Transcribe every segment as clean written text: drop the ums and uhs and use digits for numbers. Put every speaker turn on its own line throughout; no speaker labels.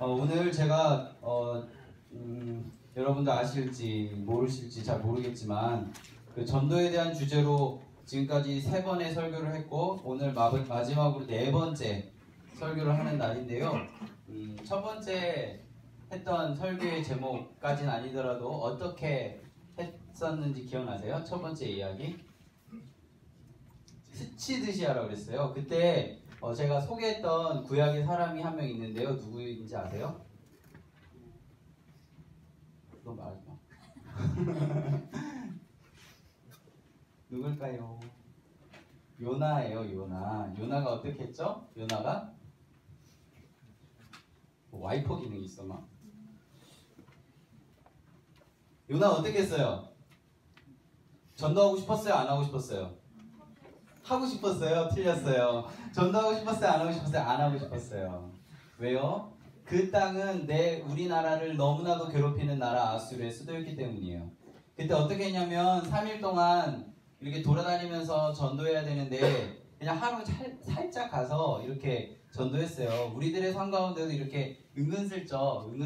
오늘 제가 여러분도 아실지 모르실지 잘 모르겠지만 그 전도에 대한 주제로 지금까지 3번의 설교를 했고 오늘 마지막으로 4번째 설교를 하는 날인데요. 첫 번째 했던 설교의 제목까지는 아니더라도 어떻게 했었는지 기억나세요? 첫 번째 이야기 스치듯이 하라고 그랬어요. 그때 제가 소개했던 구약의 사람이 한 명 있는데요. 누구인지 아세요? 그거 말하지 마. 누굴까요? 요나예요. 요나가 어떻게 했죠? 요나가 와이퍼 기능이 있어 막. 요나 어떻게 했어요? 전도하고 싶었어요? 안 하고 싶었어요? 하고 싶었어요? 틀렸어요. 전도하고 싶었어요? 안 하고 싶었어요? 안 하고 싶었어요. 왜요? 그 땅은 우리나라를 너무나도 괴롭히는 나라 아수르의 수도였기 때문이에요. 그때 어떻게 했냐면 3일 동안 이렇게 돌아다니면서 전도해야 되는데 그냥 하루 살짝 가서 이렇게 전도했어요. 우리들의 삶 가운데도 이렇게 은근슬쩍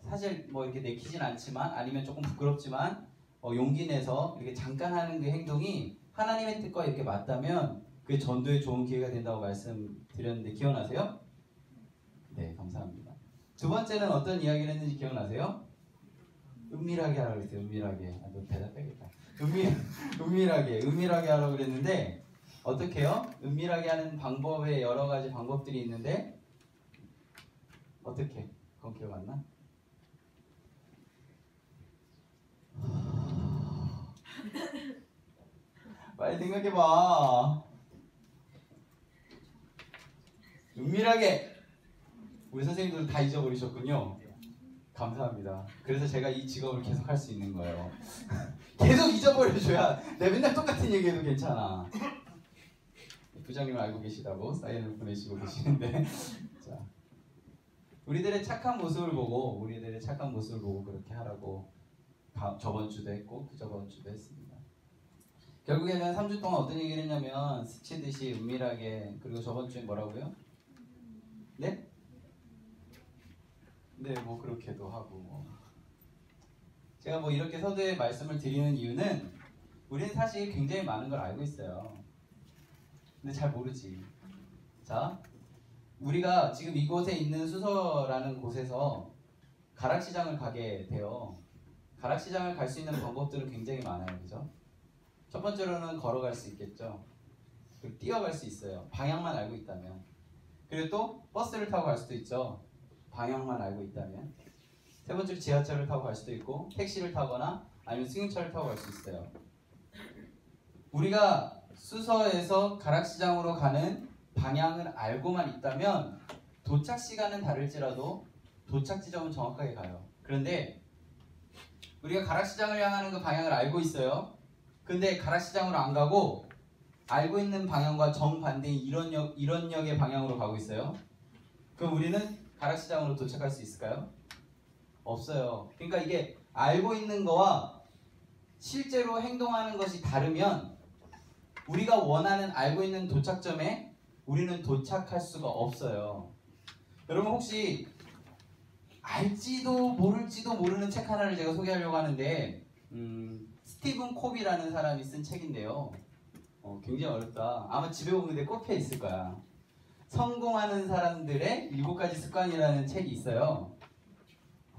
사실 뭐 이렇게 내키진 않지만 아니면 조금 부끄럽지만 용기 내서 이렇게 잠깐 하는 그 행동이 하나님의 뜻과 이렇게 맞다면 그게 전도에 좋은 기회가 된다고 말씀드렸는데 기억나세요? 네, 감사합니다. 두 번째는 어떤 이야기를 했는지 기억나세요? 은밀하게 하라고 그랬어요. 은밀하게. 너 대답해야겠다. 은밀하게 하라고 그랬는데 어떻게 해요? 은밀하게 하는 방법에 여러 가지 방법들이 있는데 어떻게? 그건 기억 안 나? 빨리 생각해봐. 은밀하게. 우리 선생님들은 다 잊어버리셨군요. 감사합니다. 그래서 제가 이 직업을 계속 할 수 있는 거예요. 계속 잊어버려줘야 내가 맨날 똑같은 얘기해도 괜찮아. 부장님 알고 계시다고 사인을 보내시고 계시는데 자, 우리들의 착한 모습을 보고 그렇게 하라고 저번 주도 했고 그 저번 주도 했습니다. 결국에는 3주 동안 어떤 얘기를 했냐면 스치듯이 은밀하게, 그리고 저번 주에 뭐라고요? 네? 네, 뭐 그렇게도 하고 뭐. 제가 뭐 이렇게 서두에 말씀을 드리는 이유는 우리는 사실 굉장히 많은 걸 알고 있어요. 근데 잘 모르지. 자, 우리가 지금 이곳에 있는 수서라는 곳에서 가락시장을 가게 돼요. 가락시장을 갈 수 있는 방법들은 굉장히 많아요. 그죠? 첫 번째로는 걸어갈 수 있겠죠. 그리고 뛰어갈 수 있어요. 방향만 알고 있다면. 그리고 또 버스를 타고 갈 수도 있죠. 방향만 알고 있다면. 세 번째로 지하철을 타고 갈 수도 있고 택시를 타거나 아니면 승용차를 타고 갈 수 있어요. 우리가 수서에서 가락시장으로 가는 방향을 알고만 있다면 도착 시간은 다를지라도 도착 지점은 정확하게 가요. 그런데 우리가 가락시장을 향하는 그 방향을 알고 있어요. 근데 가락시장으로 안 가고 알고 있는 방향과 정반대인 이런 역의 방향으로 가고 있어요. 그럼 우리는 가락시장으로 도착할 수 있을까요? 없어요. 그러니까 이게 알고 있는 거와 실제로 행동하는 것이 다르면 우리가 원하는 알고 있는 도착점에 우리는 도착할 수가 없어요. 여러분 혹시 알지도 모를지도 모르는 책 하나를 제가 소개하려고 하는데 스티븐 콥이라는 사람이 쓴 책인데요. 굉장히 어렵다. 아마 집에 오는데 꼽혀 있을 거야. 성공하는 사람들의 7가지 습관이라는 책이 있어요.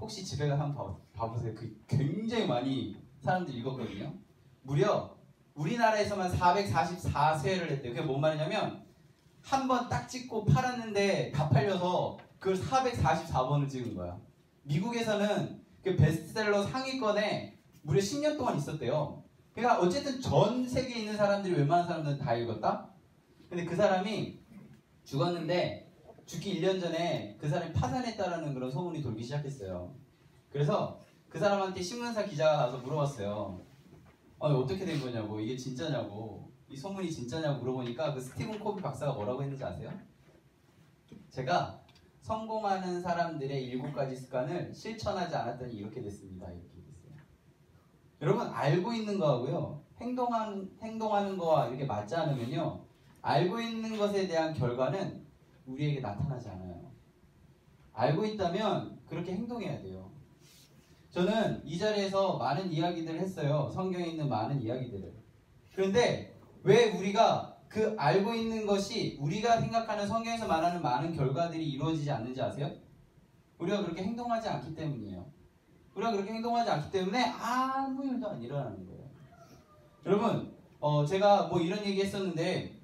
혹시 집에 가서 한번 봐보세요. 그 굉장히 많이 사람들이 읽었거든요. 무려 우리나라에서만 444회를 했대요. 그게 뭔 말이냐면 한 번 딱 찍고 팔았는데 다 팔려서 그걸 444번을 찍은 거야. 미국에서는 그 베스트셀러 상위권에 무려 10년 동안 있었대요. 그러니까 어쨌든 전 세계에 있는 사람들이 웬만한 사람들은 다 읽었다? 근데 그 사람이 죽었는데 죽기 1년 전에 그 사람이 파산했다라는 그런 소문이 돌기 시작했어요. 그래서 그 사람한테 신문사 기자가 가서 물어봤어요. 어떻게 된 거냐고, 이게 진짜냐고, 이 소문이 진짜냐고 물어보니까 그 스티븐 코비 박사가 뭐라고 했는지 아세요? 제가 성공하는 사람들의 7가지 습관을 실천하지 않았더니 이렇게 됐습니다. 이렇게 됐어요. 여러분 알고 있는 거하고요 행동하는 거와 이렇게 맞지 않으면요 알고 있는 것에 대한 결과는 우리에게 나타나지 않아요. 알고 있다면 그렇게 행동해야 돼요. 저는 이 자리에서 많은 이야기들을 했어요. 성경에 있는 많은 이야기들을. 그런데 왜 우리가 그 알고 있는 것이 우리가 생각하는 성경에서 말하는 많은 결과들이 이루어지지 않는지 아세요? 우리가 그렇게 행동하지 않기 때문이에요. 우리가 그렇게 행동하지 않기 때문에 아무 일도 안 일어나는 거예요. 여러분, 제가 뭐 이런 얘기 했었는데,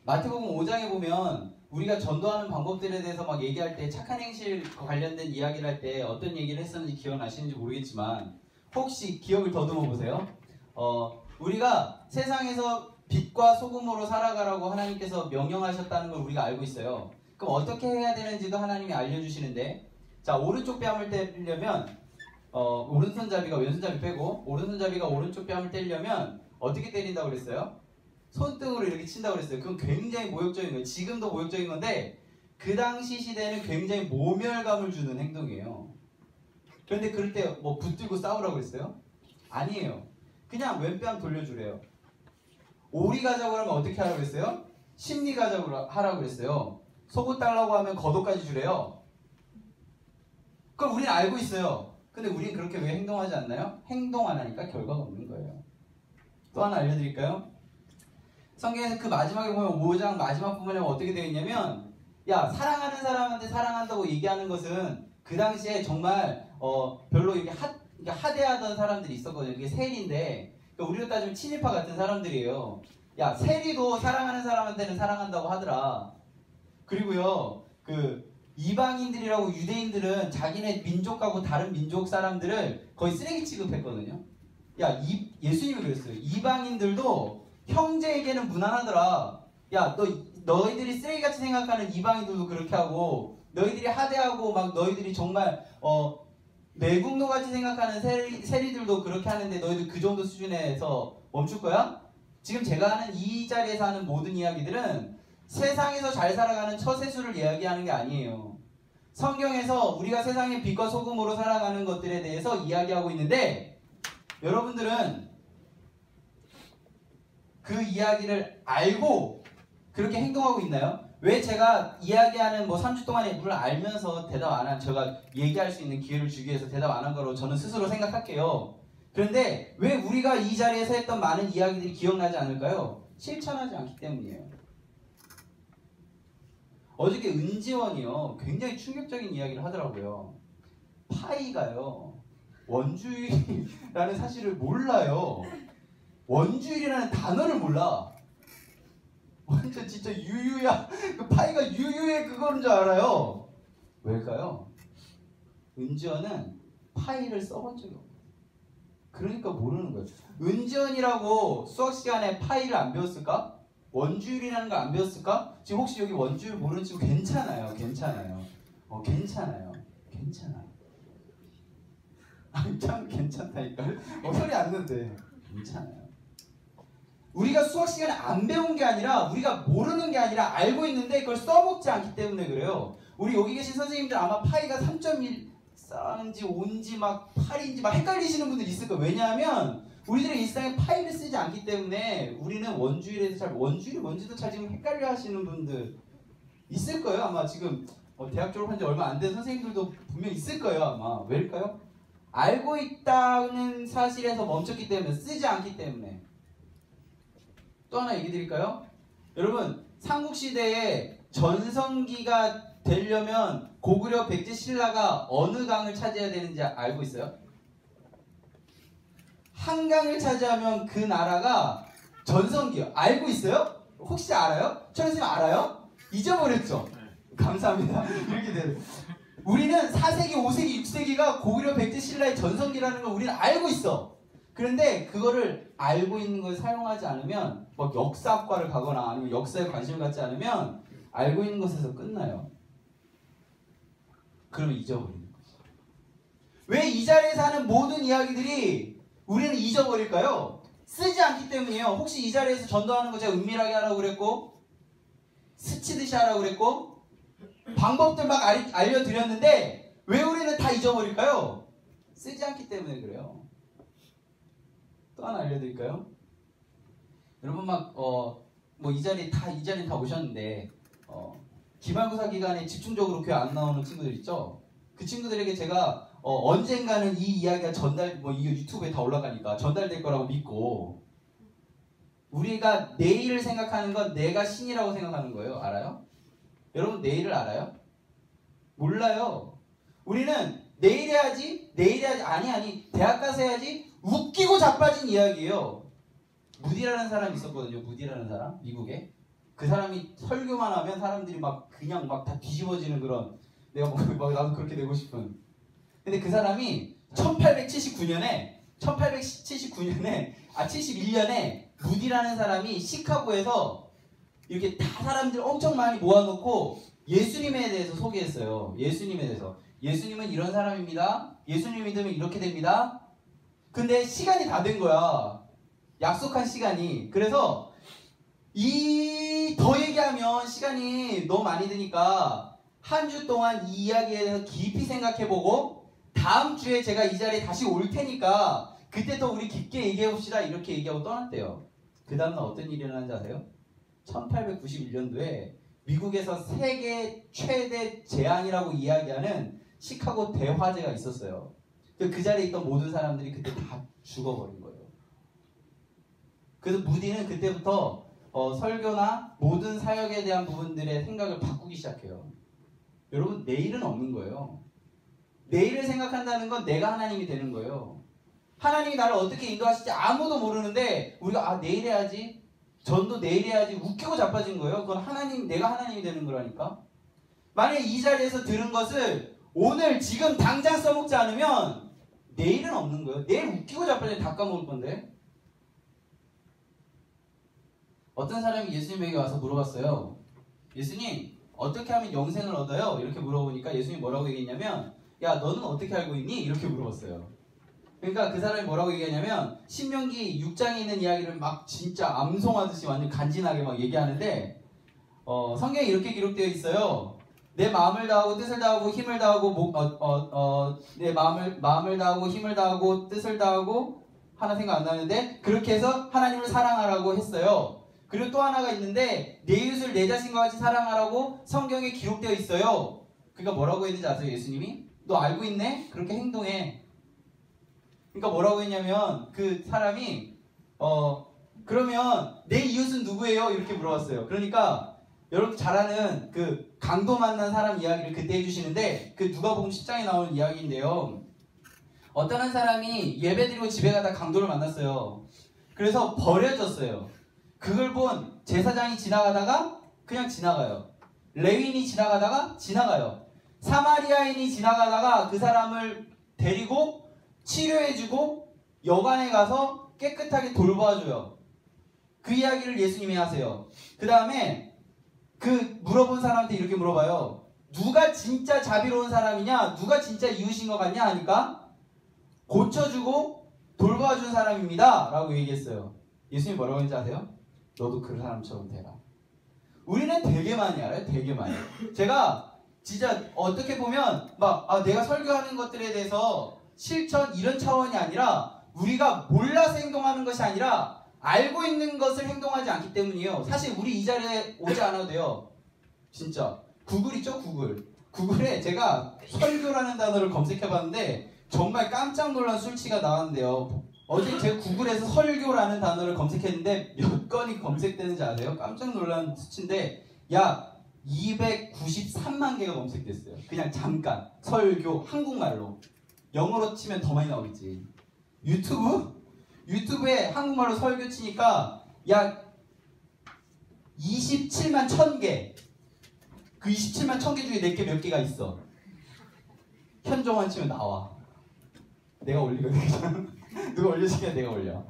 마태복음 5장에 보면 우리가 전도하는 방법들에 대해서 막 얘기할 때 착한 행실 관련된 이야기를 할 때 어떤 얘기를 했었는지 기억나시는지 모르겠지만 혹시 기억을 더듬어 보세요. 우리가 세상에서 빛과 소금으로 살아가라고 하나님께서 명령하셨다는 걸 우리가 알고 있어요. 그럼 어떻게 해야 되는지도 하나님이 알려주시는데, 자, 오른쪽 뺨을 때리려면 오른손잡이가 왼손잡이 빼고 오른손잡이가 오른쪽 뺨을 때리려면 어떻게 때린다고 그랬어요? 손등으로 이렇게 친다고 그랬어요. 그건 굉장히 모욕적인 거예요. 지금도 모욕적인 건데 그 당시 시대에는 굉장히 모멸감을 주는 행동이에요. 그런데 그럴 때 뭐 붙들고 싸우라고 그랬어요? 아니에요. 그냥 왼뺨 돌려주래요. 오리 가자고 하면 어떻게 하라고 그랬어요? 심리 가자고 하라고 그랬어요. 속옷 달라고 하면 겉옷까지 주래요. 그걸 우리는 알고 있어요. 근데 우리는 그렇게 왜 행동하지 않나요? 행동 안 하니까 결과가 없는 거예요. 또 하나 알려드릴까요? 성경에서 그 마지막에 보면 5장 마지막 부분에 어떻게 되어 있냐면, 야, 사랑하는 사람한테 사랑한다고 얘기하는 것은 그 당시에 정말 별로 이렇게 하대하던 사람들이 있었거든요. 이게 세리인데, 그러니까 우리로 따지면 친일파 같은 사람들이에요. 야, 세리도 사랑하는 사람한테는 사랑한다고 하더라. 그리고요, 그 이방인들이라고 유대인들은 자기네 민족하고 다른 민족 사람들을 거의 쓰레기 취급했거든요. 야, 예수님이 그랬어요. 이방인들도 형제에게는 무난하더라. 야, 너희들이 쓰레기같이 생각하는 이방인들도 그렇게 하고, 너희들이 하대하고 막 너희들이 정말 매국노같이 생각하는 세리들도 그렇게 하는데 너희들 그 정도 수준에서 멈출 거야? 지금 제가 하는 이 자리에서 하는 모든 이야기들은 세상에서 잘 살아가는 처세술을 이야기하는 게 아니에요. 성경에서 우리가 세상의 빛과 소금으로 살아가는 것들에 대해서 이야기하고 있는데, 여러분들은 그 이야기를 알고 그렇게 행동하고 있나요? 왜 제가 이야기하는 3주 동안에 물론 알면서 대답 안 한, 제가 얘기할 수 있는 기회를 주기 위해서 대답 안 한 거로 저는 스스로 생각할게요. 그런데 왜 우리가 이 자리에서 했던 많은 이야기들이 기억나지 않을까요? 실천하지 않기 때문이에요. 어저께 은지원이요, 굉장히 충격적인 이야기를 하더라고요. 파이가요, 원주율이라는 사실을 몰라요. 원주율이라는 단어를 몰라. 완전 진짜 유유야. 그 파이가 유유의 그거인 줄 알아요. 왜일까요? 은지원은 파이를 써본 적이 없어요. 그러니까 모르는 거예요. 은지원이라고 수학 시간에 파이를 안 배웠을까? 원주율이라는 걸 안 배웠을까? 지금 혹시 여기 원주율 모르는 친구 괜찮아요. 괜찮아요. 괜찮아요. 괜찮아요. 참 괜찮다니까요. 소리 안 넣는데 괜찮아요. 우리가 수학 시간에 안 배운 게 아니라, 우리가 모르는 게 아니라 알고 있는데 그걸 써먹지 않기 때문에 그래요. 우리 여기 계신 선생님들 아마 파이가 3.14인지 5인지 막 8인지 막 헷갈리시는 분들 있을 거예요. 왜냐하면 우리들의 일상에 파이를 쓰지 않기 때문에 우리는 원주율에서 원주율이 뭔지도 잘 지금 헷갈려 하시는 분들 있을 거예요. 아마 지금 대학 졸업한 지 얼마 안 된 선생님들도 분명 있을 거예요. 아마. 왜일까요? 알고 있다는 사실에서 멈췄기 때문에, 쓰지 않기 때문에. 또 하나 얘기 드릴까요? 여러분, 삼국시대에 전성기가 되려면 고구려 백제 신라가 어느 강을 차지해야 되는지 알고 있어요? 한강을 차지하면 그 나라가 전성기요. 알고 있어요? 혹시 알아요? 천선생님 알아요? 잊어버렸죠? 감사합니다. 이렇게 돼요. 우리는 4세기, 5세기, 6세기가 고구려 백제 신라의 전성기라는 걸 우리는 알고 있어. 그런데 그거를 알고 있는 걸 사용하지 않으면, 역사학과를 가거나 아니면 역사에 관심을 갖지 않으면 알고 있는 것에서 끝나요. 그러면 잊어버리는 거죠. 왜 이 자리에서 하는 모든 이야기들이 우리는 잊어버릴까요? 쓰지 않기 때문이에요. 혹시 이 자리에서 전도하는 거 제가 은밀하게 하라고 그랬고, 스치듯이 하라고 그랬고, 방법들 막 알려드렸는데 왜 우리는 다 잊어버릴까요? 쓰지 않기 때문에 그래요. 또 하나 알려드릴까요? 여러분 이 자리에 다 오셨는데 기말고사 기간에 집중적으로 교회 안 나오는 친구들 있죠? 그 친구들에게 제가 언젠가는 이 이야기가 이거 유튜브에 다 올라가니까 전달될 거라고 믿고, 우리가 내일을 생각하는 건 내가 신이라고 생각하는 거예요. 알아요? 여러분 내일을 알아요? 몰라요. 우리는 내일 해야지 아니 대학 가서 해야지 웃기고 자빠진 이야기예요. 무디라는 사람이 있었거든요. 무디라는 사람, 미국에. 그 사람이 설교만 하면 사람들이 막 그냥 막 다 뒤집어지는 그런, 내가 막 나도 그렇게 되고 싶은. 근데 그 사람이 71년에 무디라는 사람이 시카고에서 이렇게 다 사람들 엄청 많이 모아놓고 예수님에 대해서 소개했어요. 예수님에 대해서. 예수님은 이런 사람입니다. 예수님 믿으면 이렇게 됩니다. 근데 시간이 다 된 거야. 약속한 시간이. 그래서 더 얘기하면 시간이 너무 많이 드니까 한 주 동안 이 이야기에 대해서 깊이 생각해보고 다음 주에 제가 이 자리에 다시 올 테니까 그때 더 우리 깊게 얘기해봅시다. 이렇게 얘기하고 떠났대요. 그 다음날 어떤 일이 일어났는지 아세요? 1891년도에 미국에서 세계 최대 재앙이라고 이야기하는 시카고 대화재가 있었어요. 그 자리에 있던 모든 사람들이 그때 다 죽어버린 거예요. 그래서 무디는 그때부터 설교나 모든 사역에 대한 부분들의 생각을 바꾸기 시작해요. 여러분 내일은 없는 거예요. 내일을 생각한다는 건 내가 하나님이 되는 거예요. 하나님이 나를 어떻게 인도하실지 아무도 모르는데 우리가 내일 해야지, 전도 내일 해야지 웃기고 자빠진 거예요. 그건 내가 하나님이 되는 거라니까. 만약에 이 자리에서 들은 것을 오늘 지금 당장 써먹지 않으면 내일은 없는 거예요. 내일 웃기고 자빠지면 다 까먹을 건데. 어떤 사람이 예수님에게 와서 물어봤어요. 예수님 어떻게 하면 영생을 얻어요? 이렇게 물어보니까 예수님이 뭐라고 얘기했냐면, 야 너는 어떻게 알고 있니? 이렇게 물어봤어요. 그러니까 그 사람이 뭐라고 얘기하냐면 신명기 6장에 있는 이야기를 막 진짜 암송하듯이 완전 간지나게 막 얘기하는데, 성경에 이렇게 기록되어 있어요. 내 마음을 다하고 뜻을 다하고 힘을 다하고 내 마음을 다하고 힘을 다하고 뜻을 다하고, 하나 생각 안 나는데 그렇게 해서 하나님을 사랑하라고 했어요. 그리고 또 하나가 있는데 내 이웃을 내 자신과 같이 사랑하라고 성경에 기록되어 있어요. 그러니까 뭐라고 했는지 아세요? 예수님이 너 알고 있네? 그렇게 행동해. 그러니까 뭐라고 했냐면 그 사람이 그러면 내 이웃은 누구예요? 이렇게 물어봤어요. 그러니까 여러분 잘 아는 그 강도 만난 사람 이야기를 그때 해주시는데, 그 누가복음 10장에 나오는 이야기인데요. 어떤 한 사람이 예배드리고 집에 가다 강도를 만났어요. 그래서 버려졌어요. 그걸 본 제사장이 지나가다가 그냥 지나가요. 레위인이 지나가다가 지나가요. 사마리아인이 지나가다가 그 사람을 데리고 치료해주고 여관에 가서 깨끗하게 돌봐줘요. 그 이야기를 예수님이 하세요. 그 다음에 그 물어본 사람한테 이렇게 물어봐요. 누가 진짜 자비로운 사람이냐? 누가 진짜 이웃인 것 같냐? 하니까 고쳐주고 돌봐준 사람입니다 라고 얘기했어요. 예수님이 뭐라고 했는지 아세요? 너도 그 사람처럼 되라. 우리는 되게 많이 알아요. 되게 많이. 제가 진짜 어떻게 보면 내가 설교하는 것들에 대해서 실천 이런 차원이 아니라, 우리가 몰라서 행동하는 것이 아니라 알고 있는 것을 행동하지 않기 때문이에요. 사실 우리 이 자리에 오지 않아도 돼요. 진짜 구글 있죠? 구글에 제가 설교라는 단어를 검색해봤는데 정말 깜짝 놀란 수치가 나왔는데요. 어제 제가 구글에서 설교라는 단어를 검색했는데 몇 건이 검색되는지 아세요? 깜짝 놀란 수치인데 약 293만 개가 검색됐어요. 그냥 잠깐 설교 한국말로. 영어로 치면 더 많이 나오겠지. 유튜브에 한국말로 설교 치니까 약 27만 1000개. 그 27만 1000개 중에 내게 몇 개가 있어. 현종원 치면 나와. 내가 올리거든. 누가 올려주면 내가 올려.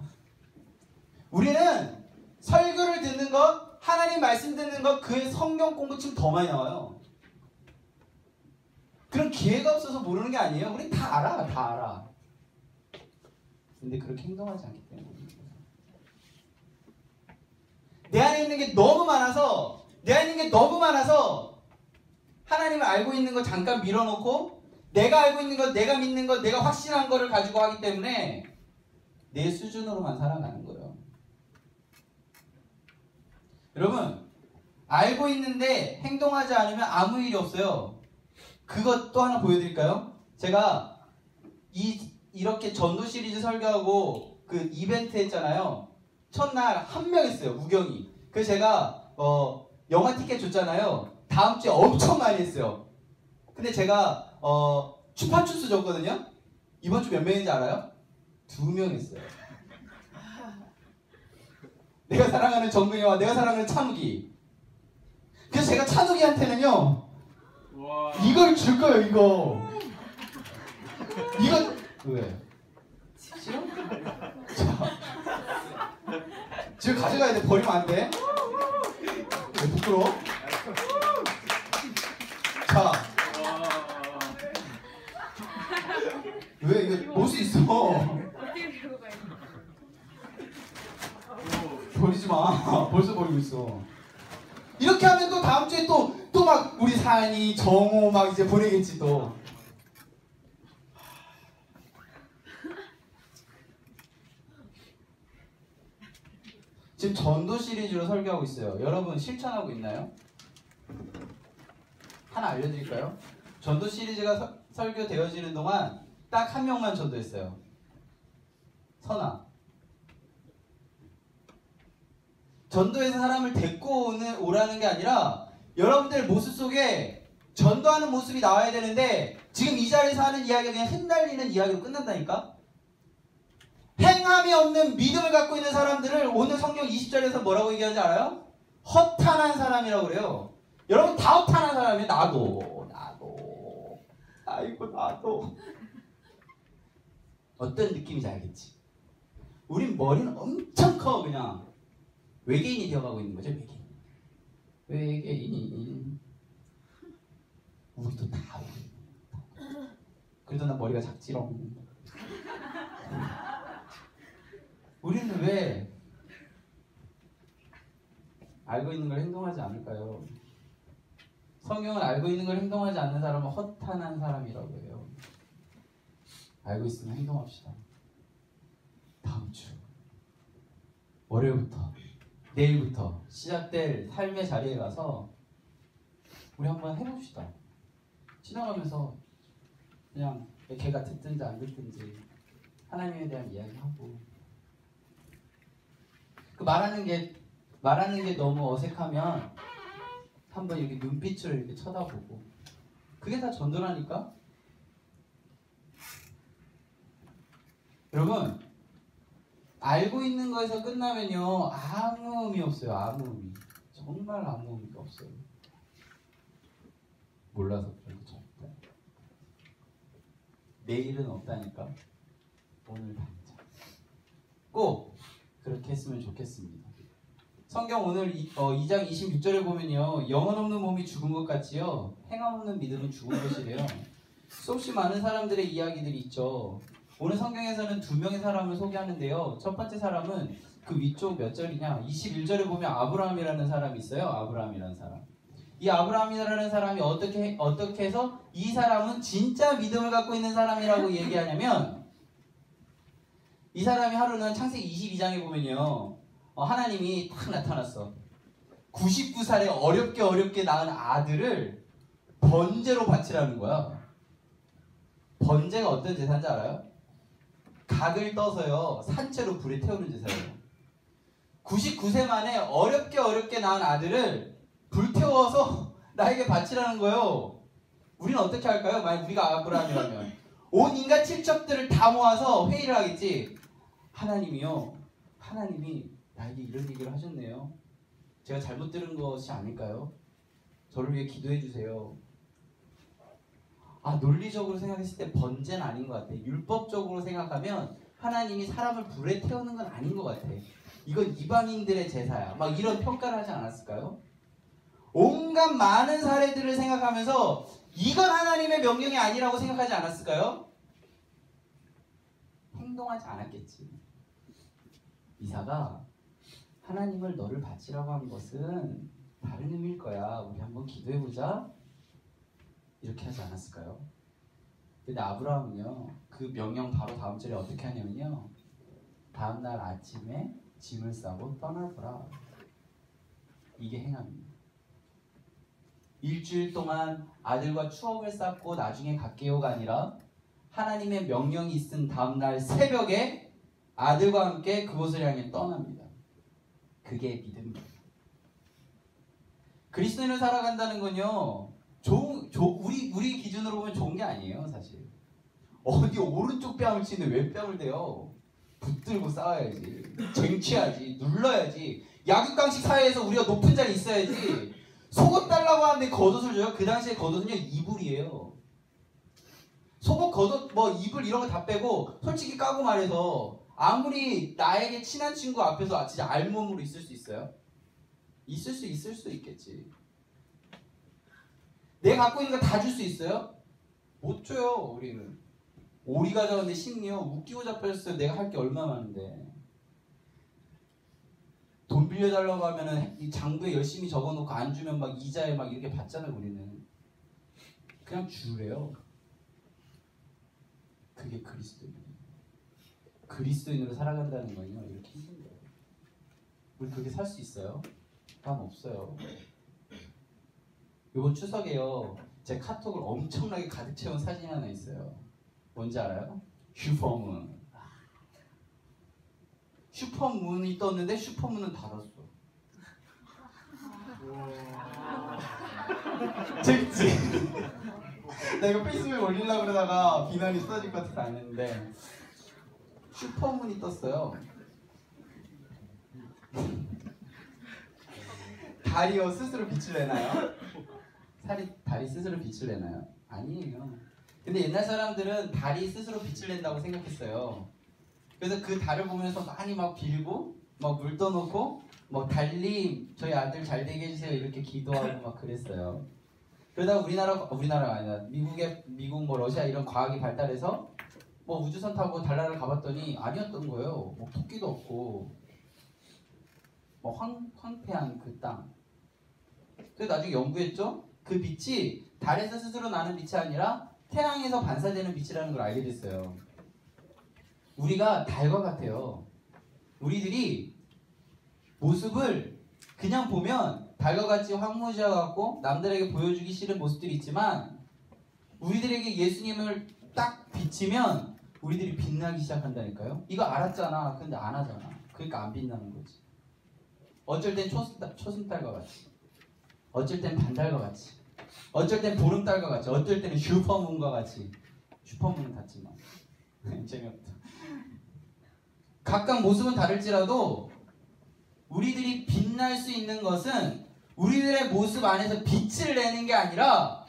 우리는 설교를 듣는 것, 하나님 말씀 듣는 것, 그 성경 공부 치면 더 많이 나와요. 그런 기회가 없어서 모르는 게 아니에요. 우린 다 알아. 근데 그렇게 행동하지 않기 때문에. 내 안에 있는 게 너무 많아서 하나님을 알고 있는 거 잠깐 밀어놓고 내가 알고 있는 것, 내가 믿는 것, 내가 확신한 거를 가지고 하기 때문에 내 수준으로만 살아가는 거예요. 여러분, 알고 있는데 행동하지 않으면 아무 일이 없어요. 그것 또 하나 보여드릴까요? 제가 이렇게 전도 시리즈 설교하고 그 이벤트 했잖아요. 첫날 한 명 했어요. 우경이. 그래서 제가 영화 티켓 줬잖아요. 다음 주에 엄청 많이 했어요. 근데 제가 추파추스 줬거든요. 이번 주 몇 명인지 알아요? 2명 했어요. 내가 사랑하는 정근이와 내가 사랑하는 찬욱이. 그래서 제가 찬욱이한테는요 이걸 줄 거예요. 이거 왜? 싫어? 자, 집에 가져가야 돼. 버리면 안 돼. 왜 부끄러워? 자, 왜 이거 놓을 수 있어?
어떻게 들고 가야 돼?
버리지 마. 벌써 버리고 있어. 이렇게 하면 또 다음 주에 또 막 우리 사연이 정호 막 이제 보내겠지 또. 지금 전도 시리즈로 설교하고 있어요. 여러분 실천하고 있나요? 하나 알려드릴까요? 전도 시리즈가 설교되어지는 동안 딱 한 명만 전도했어요. 선아. 전도해서 사람을 데리고 오라는 게 아니라 여러분들 모습 속에 전도하는 모습이 나와야 되는데 지금 이 자리에서 하는 이야기가 그냥 흩날리는 이야기로 끝난다니까? 행함이 없는 믿음을 갖고 있는 사람들을 오늘 성경 20절에서 뭐라고 얘기하는지 알아요? 허탄한 사람이라고 그래요. 여러분 다 허탄한 사람이에요. 나도 아이고 나도. 어떤 느낌인지 알겠지? 우린 머리는 엄청 커. 그냥 외계인이 되어가고 있는 거죠. 외계인. 우리도 다. 그래도 난 머리가 작지롱. 우리는 왜 알고 있는 걸 행동하지 않을까요? 성경은 알고 있는 걸 행동하지 않는 사람은 허탄한 사람이라고 해요. 알고 있으면 행동합시다. 다음 주 월요일부터 내일부터 시작될 삶의 자리에 가서 우리 한번 해봅시다. 지나가면서 그냥 개가 듣든지 안 듣든지 하나님에 대한 이야기하고 그 말하는 게 너무 어색하면 한번 이렇게 눈빛을 이렇게 쳐다보고 그게 다 전도라니까. 여러분 알고 있는 거에서 끝나면요 아무 의미 없어요. 아무 의미. 정말 아무 의미가 없어요. 몰라서 그런 거죠. 내일은 없다니까. 오늘 당장 꼭 그렇게 했으면 좋겠습니다. 성경 오늘 2장 26절에 보면요 영혼 없는 몸이 죽은 것 같지요 행함 없는 믿음은 죽은 것이래요. 수없이 많은 사람들의 이야기들이 있죠. 오늘 성경에서는 2명의 사람을 소개하는데요. 첫 번째 사람은 그 위쪽 몇 절이냐 21절에 보면 아브라함이라는 사람이 있어요. 아브라함이라는 사람. 이 아브라함이라는 사람이 어떻게 해서 이 사람은 진짜 믿음을 갖고 있는 사람이라고 얘기하냐면 이 사람이 하루는 창세기 22장에 보면요 하나님이 딱 나타났어. 99살에 어렵게 낳은 아들을 번제로 바치라는 거야. 번제가 어떤 제사인지 알아요? 각을 떠서요 산채로 불에 태우는 제사예요. 99세 만에 어렵게 낳은 아들을 불태워서 나에게 바치라는 거예요. 우리는 어떻게 할까요? 만약 우리가 아브라함이라면 온 인간 친척들을 다 모아서 회의를 하겠지. 하나님이 나에게 이런 얘기를 하셨네요. 제가 잘못 들은 것이 아닐까요? 저를 위해 기도해 주세요. 논리적으로 생각했을 때 번제는 아닌 것 같아. 율법적으로 생각하면 하나님이 사람을 불에 태우는 건 아닌 것 같아. 이건 이방인들의 제사야. 막 이런 평가를 하지 않았을까요? 온갖 많은 사례들을 생각하면서 이건 하나님의 명령이 아니라고 생각하지 않았을까요? 행동하지 않았겠지. 이사가 하나님을 너를 바치라고 한 것은 다른 의미일 거야. 우리 한번 기도해보자. 이렇게 하지 않았을까요? 근데 아브라함은요 그 명령 바로 다음 절에 어떻게 하냐면요 다음날 아침에 짐을 싸고 떠나더라. 이게 행함입니다. 일주일 동안 아들과 추억을 쌓고 나중에 갈게요가 아니라 하나님의 명령이 있은 다음날 새벽에 아들과 함께 그곳을 향해 떠납니다. 그게 믿음입니다. 그리스도인을 살아간다는 건요, 우리 기준으로 보면 좋은 게 아니에요, 사실. 어디 오른쪽 뺨을 치는데 왜 뺨을 대요? 붙들고 싸워야지, 쟁취하지, 눌러야지. 약육강식 사회에서 우리가 높은 자리에 있어야지. 속옷 달라고 하는데 겉옷을 줘요? 그 당시에 겉옷은요, 이불이에요. 속옷, 겉옷, 뭐 이불 이런 거 다 빼고 솔직히 까고 말해서 아무리 나에게 친한 친구 앞에서 진짜 알몸으로 있을 수 있어요? 있을 수 있겠지. 내가 갖고 있는 거 다 줄 수 있어요? 못 줘요. 우리는 오리가 잡았는데 심리요 웃기고 잡혔어요. 내가 할 게 얼마나 많은데. 돈 빌려달라고 하면은 이 장부에 열심히 적어놓고 안 주면 막 이자에 막 이렇게 받잖아요. 우리는 그냥 주래요. 그게 그리스도인이에요. 그리스도인으로 살아간다는 건요, 이렇게 힘든 거예요. 우리 그렇게 살 수 있어요? 난 없어요. 이번 추석에요, 제 카톡을 엄청나게 가득 채운 사진이 하나 있어요. 뭔지 알아요? 슈퍼문. 슈퍼문이 떴는데 슈퍼문은 닫았어. 재밌지? 나 이거 페이스북에 올리려고 그러다가 비난이 쏟아질 것 같아서 안 했는데 슈퍼문이 떴어요. 달이요 스스로 빛을 내나요? 달이 스스로 빛을 내나요? 아니에요. 근데 옛날 사람들은 달이 스스로 빛을 낸다고 생각했어요. 그래서 그 달을 보면서 많이 막 빌고 막 물 떠놓고 뭐 달님 저희 아들 잘 되게 해주세요 이렇게 기도하고 막 그랬어요. 그러다 우리나라가 아니라 미국 뭐 러시아 이런 과학이 발달해서 뭐 우주선 타고 달나라를 가봤더니 아니었던 거예요. 뭐 토끼도 없고 뭐 황폐한 그 땅. 그래서 나중에 연구했죠. 그 빛이 달에서 스스로 나는 빛이 아니라 태양에서 반사되는 빛이라는 걸 알게 됐어요. 우리가 달과 같아요. 우리들이 모습을 그냥 보면 달과 같이 황무지와 같고 남들에게 보여주기 싫은 모습들이 있지만 우리들에게 예수님을 딱 비치면 우리들이 빛나기 시작한다니까요. 이거 알았잖아. 근데 안 하잖아. 그러니까 안 빛나는 거지. 어쩔 땐 초승달과 같이, 어쩔 땐 반달과 같이, 어쩔 땐 보름달과 같이, 어쩔 때는 슈퍼문과 같이. 슈퍼문은 같지만 재미없다. 각각 모습은 다를지라도 우리들이 빛날 수 있는 것은 우리들의 모습 안에서 빛을 내는 게 아니라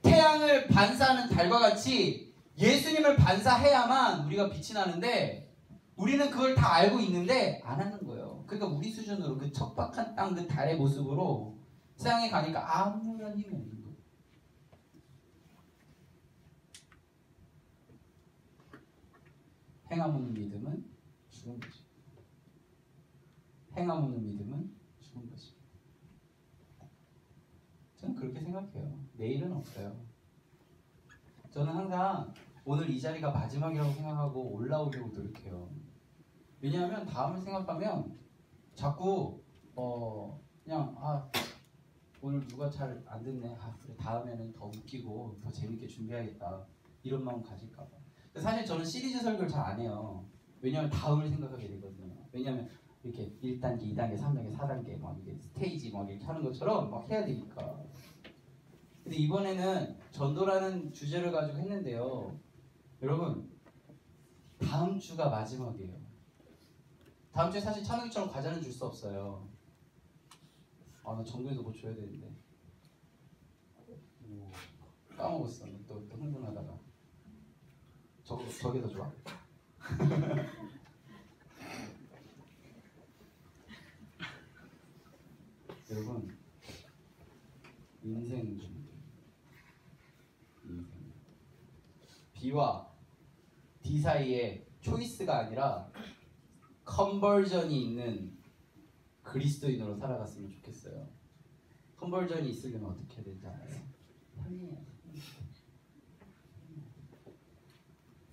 태양을 반사하는 달과 같이 예수님을 반사해야만 우리가 빛이 나는데 우리는 그걸 다 알고 있는데 안 하는 거예요. 그러니까 우리 수준으로 그 척박한 땅 그 달의 모습으로 세상에 가니까 아무런 힘이 없는 거예요. 행함 없는 믿음은 죽은 것입니다. 행함 없는 믿음은 죽은 것입니다. 저는 그렇게 생각해요. 내일은 없어요. 저는 항상 오늘 이 자리가 마지막이라고 생각하고 올라오려고 노력해요. 왜냐하면 다음을 생각하면 자꾸 그냥 오늘 누가 잘 안 듣네. 그래 다음에는 더 웃기고 더 재밌게 준비하겠다. 이런 마음 가질까 봐. 사실 저는 시리즈 설교를 잘 안 해요. 왜냐하면 다음을 생각하게 되거든요. 왜냐하면 이렇게 1단계, 2단계, 3단계, 4단계 막 이게 스테이지 막 이렇게 하는 것처럼 막 해야 되니까. 근데 이번에는 전도라는 주제를 가지고 했는데요. 여러분 다음 주가 마지막이에요. 다음 주에 사실 찬욱이처럼 과자는 줄 수 없어요. 나 전도에서 뭐 줘야 되는데. 까먹었어. 또 흥분하다가. 저게 더 좋아? 여러분 인생 준비. B와 D 사이에 초이스가 아니라 컨버전이 있는 그리스도인으로 살아갔으면 좋겠어요. 컨버전이 있으려면 어떻게 해야 되는지 알아요?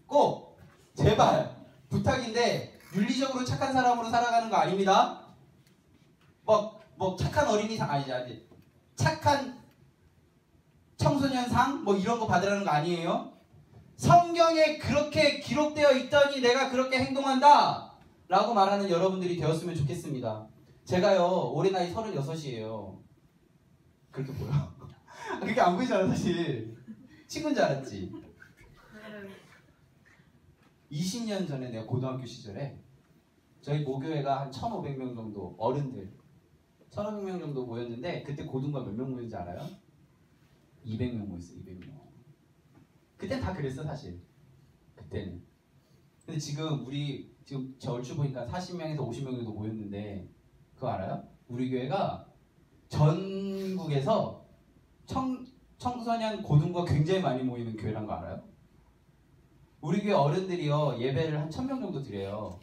꼭 제발 부탁인데 윤리적으로 착한 사람으로 살아가는 거 아닙니다. 뭐 착한 어린이 아니지 착한 청소년상 뭐 이런 거 받으라는 거 아니에요. 성경에 그렇게 기록되어 있더니 내가 그렇게 행동한다 라고 말하는 여러분들이 되었으면 좋겠습니다. 제가요 올해 나이 36이에요. 그렇게 보여? 그렇게 안 보이잖아 사실. 친구인 줄 알았지. 20년 전에 내가 고등학교 시절에 저희 모교회가 한 1,500명 정도 어른들 1,500명 정도 모였는데 그때 고등과 몇 명 모였는지 알아요? 200명 모였어. 200명. 그땐 다 그랬어 사실. 그때는. 근데 지금 우리 지금 저 얼추 보니까 40명에서 50명 정도 모였는데 그거 알아요? 우리 교회가 전국에서 청소년 고등과 굉장히 많이 모이는 교회란 거 알아요? 우리 교회 어른들이요 예배를 한 1,000명 정도 드려요.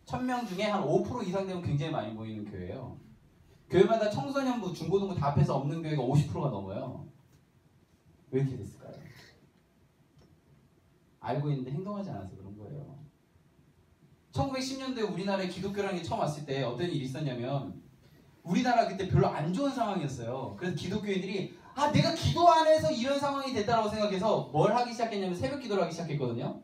1,000명 중에 한 5% 이상 되면 굉장히 많이 모이는 교회예요. 교회마다 청소년부, 중고등부 다 합해서 없는 교회가 50%가 넘어요. 왜 이렇게 됐을까요? 알고 있는데 행동하지 않아서 그런 거예요. 1910년도에 우리나라에 기독교라는 게 처음 왔을 때 어떤 일이 있었냐면 우리나라 그때 별로 안 좋은 상황이었어요. 그래서 기독교인들이 내가 기도 안 해서 이런 상황이 됐다라고 생각해서 뭘 하기 시작했냐면 새벽 기도를 하기 시작했거든요.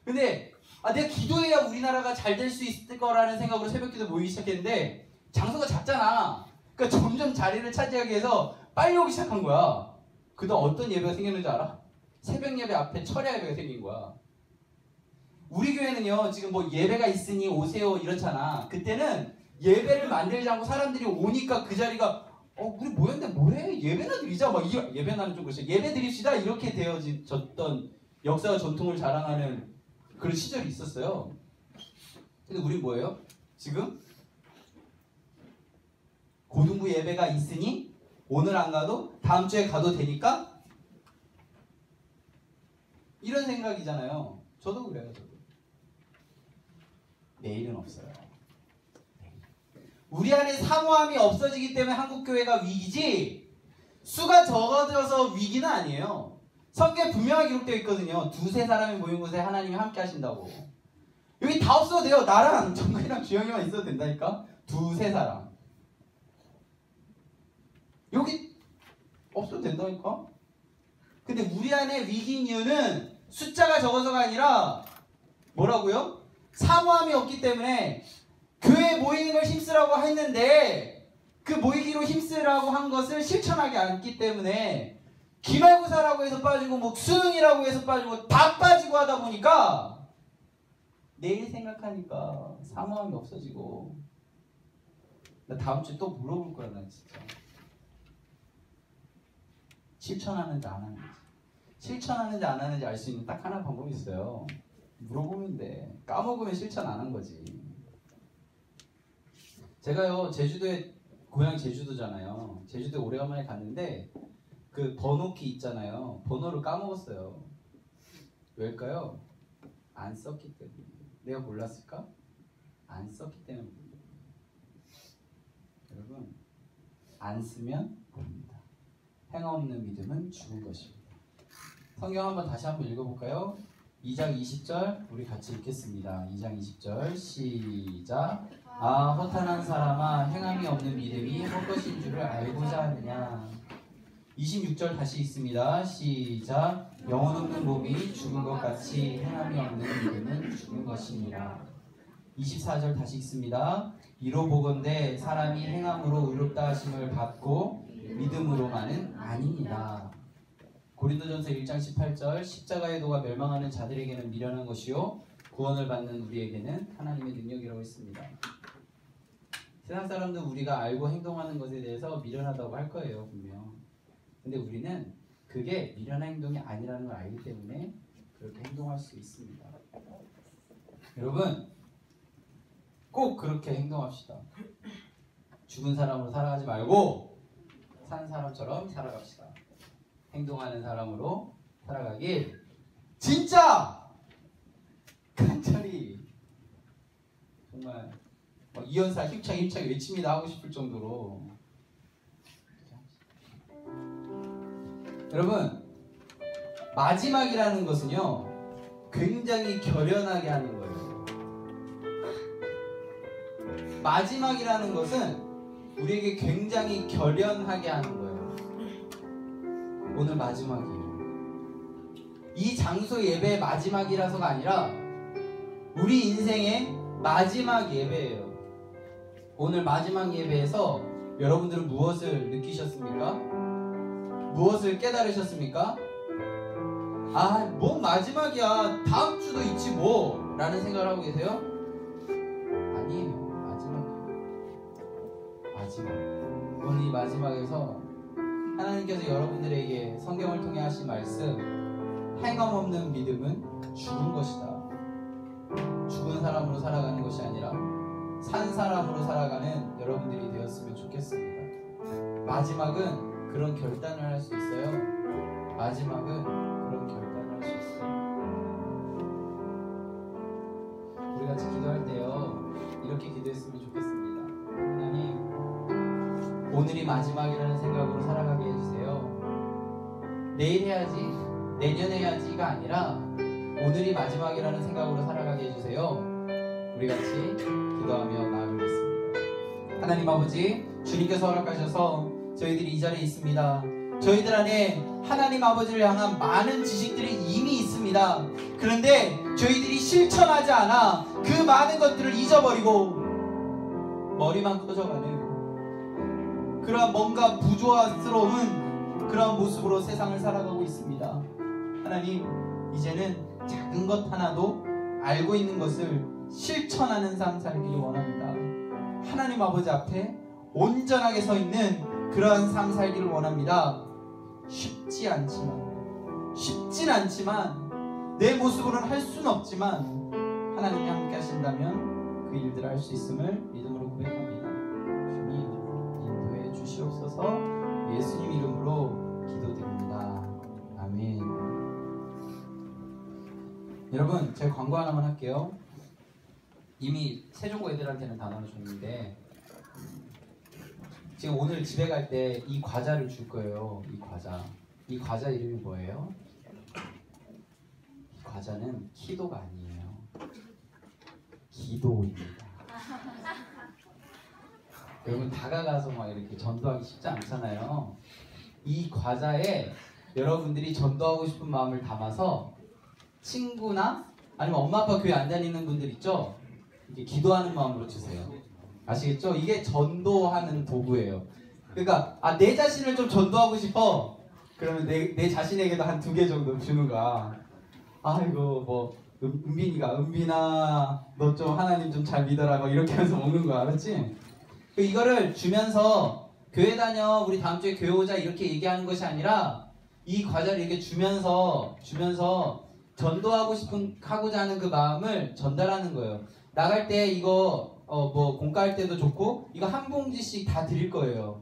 근데 내가 기도해야 우리나라가 잘 될 수 있을 거라는 생각으로 새벽 기도 모이기 시작했는데 장소가 작잖아. 그러니까 점점 자리를 차지하기 위해서 빨리 오기 시작한 거야. 그다음 어떤 예배가 생겼는지 알아? 새벽 예배 앞에 철야 예배가 생긴 거야. 우리 교회는요 지금 뭐 예배가 있으니 오세요 이렇잖아. 그때는 예배를 만들지 않고 사람들이 오니까 그 자리가 우리 모였는데 뭐해? 예배나 드리자. 막 예배나는 좀 그렇죠. 예배 드립시다. 이렇게 되어졌던 역사와 전통을 자랑하는 그런 시절이 있었어요. 근데 우리 뭐예요? 지금 고등부 예배가 있으니 오늘 안 가도 다음 주에 가도 되니까 이런 생각이잖아요. 저도 그래요. 저도. 내일은 없어요. 우리 안에 사모함이 없어지기 때문에 한국교회가 위기지 수가 적어져서 위기는 아니에요. 성경에 분명하게 기록되어 있거든요. 두세 사람이 모인 곳에 하나님이 함께 하신다고. 여기 다 없어도 돼요. 나랑 정근이랑 주영이만 있어도 된다니까. 두세 사람. 여기 없어도 된다니까. 근데 우리 안에 위기인 이유는 숫자가 적어서가 아니라 뭐라고요? 사모함이 없기 때문에 교회에 모이는 걸 힘쓰라고 했는데 그 모이기로 힘쓰라고 한 것을 실천하지 않기 때문에 기말고사라고 해서 빠지고 뭐 수능이라고 해서 빠지고 다 빠지고 하다 보니까 내일 생각하니까 사모함이 없어지고 나 다음 주에 또 물어볼 거야 난 진짜. 실천하는지 안 하는지. 실천하는지 안 하는지 알 수 있는 딱 하나 방법이 있어요. 물어보면 돼. 까먹으면 실천 안 한 거지. 제가요 제주도에 고향이 제주도잖아요. 제주도에 오래간만에 갔는데 그 번호키 있잖아요. 번호를 까먹었어요. 왜일까요? 안 썼기 때문에. 내가 몰랐을까? 안 썼기 때문에. 여러분 안 쓰면 모릅니다. 행함 없는 믿음은 죽은 것입니다. 성경 다시 한번 읽어볼까요? 2장 20절 우리 같이 읽겠습니다. 2장 20절 시작. 허탄한 사람아 행함이 없는 믿음이 헛것인 줄을 알고자 하느냐. 26절 다시 읽습니다. 시작. 영혼 없는 몸이 죽은 것 같이 행함이 없는 믿음은 죽은 것이니라. 24절 다시 읽습니다. 이로 보건대 사람이 행함으로 의롭다 하심을 받고 믿음으로만은 아니니라. 고린도전서 1장 18절 십자가의 도가 멸망하는 자들에게는 미련한 것이요 구원을 받는 우리에게는 하나님의 능력이라고 했습니다. 세상 사람들은 우리가 알고 행동하는 것에 대해서 미련하다고 할 거예요 분명. 근데 우리는 그게 미련한 행동이 아니라는 걸 알기 때문에 그렇게 행동할 수 있습니다. 여러분 꼭 그렇게 행동합시다. 죽은 사람으로 살아가지 말고 산 사람처럼 살아갑시다. 행동하는 사람으로 살아가길 진짜 간절히 정말 이연사 힘차게 외칩니다 하고 싶을 정도로. 여러분 마지막이라는 것은요 굉장히 결연하게 하는 거예요. 마지막이라는 것은 우리에게 굉장히 결연하게 하는 거예요. 오늘 마지막이에요. 이 장소 예배의 마지막이라서가 아니라 우리 인생의 마지막 예배예요. 오늘 마지막 예배에서 여러분들은 무엇을 느끼셨습니까? 무엇을 깨달으셨습니까? 아, 뭐 마지막이야. 다음 주도 있지 뭐. 라는 생각을 하고 계세요? 아니에요. 마지막. 오늘 이 마지막에서 하나님께서 여러분들에게 성경을 통해 하신 말씀, 행함 없는 믿음은 죽은 것이다. 죽은 사람으로 살아가는 것이 아니라 산 사람으로 살아가는 여러분들이 되었으면 좋겠습니다. 마지막은 그런 결단을 할 수 있어요. 마지막은 그런 결단을 할 수 있어요. 우리 같이 기도할 때요, 이렇게 기도했으면 좋겠습니다. 하나님, 오늘이 마지막이라는 생각으로 살아가게 해주세요. 내일 해야지, 내년에 해야지가 아니라 오늘이 마지막이라는 생각으로 살아가게 해주세요. 우리 같이 기도하며 나아가겠습니다. 하나님 아버지, 주님께서 허락하셔서 저희들이 이 자리에 있습니다. 저희들 안에 하나님 아버지를 향한 많은 지식들이 이미 있습니다. 그런데 저희들이 실천하지 않아 그 많은 것들을 잊어버리고 머리만 커져가는 그러한 뭔가 부조화스러운 그러한 모습으로 세상을 살아가고 있습니다. 하나님, 이제는 작은 것 하나도 알고 있는 것을 실천하는 삶 살기를 원합니다. 하나님 아버지 앞에 온전하게 서 있는 그러한 삶 살기를 원합니다. 쉽진 않지만 내 모습으로는 할 수는 없지만 하나님이 함께 하신다면 그 일들을 할 수 있음을 믿음으로 고백합니다. 주님, 인도해 주시옵소서. 예수님 이름으로 기도드립니다. 아멘. 여러분, 제가 광고 하나만 할게요. 이미 세종고 애들한테는 다 나눠줬는데 지금 오늘 집에 갈 때 이 과자를 줄 거예요. 이 과자 이름이 뭐예요? 이 과자는 키도가 아니에요. 기도입니다. 여러분, 다가가서 막 이렇게 전도하기 쉽지 않잖아요. 이 과자에 여러분들이 전도하고 싶은 마음을 담아서 친구나 아니면 엄마 아빠 교회 안 다니는 분들 있죠? 이렇게 기도하는 마음으로 주세요. 아시겠죠? 이게 전도하는 도구예요. 그러니까 내 자신을 좀 전도하고 싶어. 그러면 내 자신에게도 한 2개 정도 주는 거야. 아이고 뭐 은빈아 너 좀 하나님 좀 잘 믿어라 막 이렇게 하면서 먹는 거야. 알았지? 이거를 주면서 교회 다녀, 우리 다음 주에 교회 오자 이렇게 얘기하는 것이 아니라 이 과자를 이렇게 주면서 하고자 하는 그 마음을 전달하는 거예요. 나갈 때 이거 뭐 공과할 때도 좋고 이거 한 봉지씩 다 드릴 거예요.